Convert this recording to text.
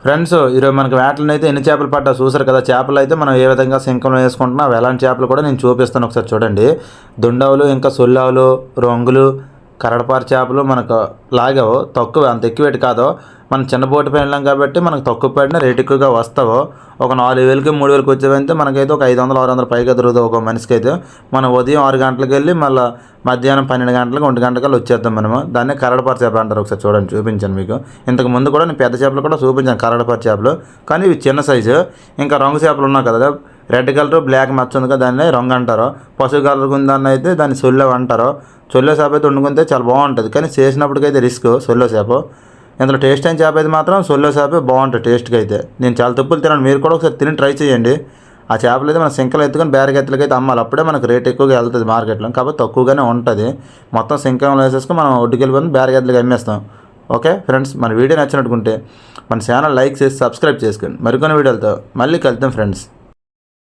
Friends, ఈరోజు మనకి వేటలను అయితే ఎన్ని చేపలు పడ్డా చూసారు కదా. చేపలు అయితే మనం ఏ విధంగా సింకంలో వేసుకుంటున్నాం, ఎలాంటి చేపలు కూడా నేను చూపిస్తాను. ఒకసారి చూడండి. దుండవులు, ఇంకా సొల్లావులు, రొంగులు, కరడపారు చేపలు మనకు లాగావు. తక్కువ, అంత ఎక్కువ కాదు. మనం చిన్న బోటు పైన వెళ్ళాం కాబట్టి మనకు తక్కువ పడినా రేట్ ఎక్కువగా వస్తావు. ఒక 4,000కి 3,000కి వచ్చేవంటే మనకైతే ఒక 500-600 పైగా దొరుకుతావు ఒక మనిషికి అయితే. మనం ఉదయం 6 గంటలకు వెళ్ళి మళ్ళీ మధ్యాహ్నం 12 గంటలకు 1 గంటకల్లా వచ్చేద్దాం మనము. దాన్ని కరడపారు చేప అంటారు. ఒకసారి చూడండి, చూపించాను మీకు. ఇంతకు ముందు కూడా నేను పెద్ద చేపలు కూడా చూపించాను, కరడపారు చేపలు. కానీ ఇవి చిన్న సైజు. ఇంకా రంగు చేపలు ఉన్నాయి కదా, రెడ్ కలర్ బ్లాక్ మచ్చ ఉంది కదా, దాన్ని రంగు అంటారు. పసుపు కలర్ ఉందాన్ని అయితే దాన్ని సొల్లె అంటారు. సొల్లె చేప అయితే వండుకుంటే చాలా బాగుంటుంది, కానీ చేసినప్పటికైతే రిస్క్. సొల్లె చేప ఇందులో టేస్ట్ అయిన చేప అయితే మాత్రం సొల్లె చేప బాగుంటుంది టేస్ట్కి అయితే. నేను చాలా తప్పులు తిన్నాను, మీరు కూడా ఒకసారి తిని ట్రై చేయండి. ఆ చేపలు అయితే మన సింకలు ఎత్తుకొని బేరగెత్తలకి అయితే అమ్మాలి, అప్పుడే మనకు రేట్ ఎక్కువగా వెళ్తుంది మార్కెట్లో. కాబట్టి తక్కువగానే ఉంటుంది. మొత్తం సింకంలో వేసేసుకొని మనం ఒడ్డుకెళ్ళిపోయి బేరగెత్తలకి అమ్మేస్తాం. ఓకే ఫ్రెండ్స్, మన వీడియో నచ్చినట్టుకుంటే మన ఛానల్ లైక్ చేసి సబ్స్క్రైబ్ చేసుకోండి. మరికొన్ని వీడియోలతో మళ్ళీ కలుద్దాం ఫ్రెండ్స్.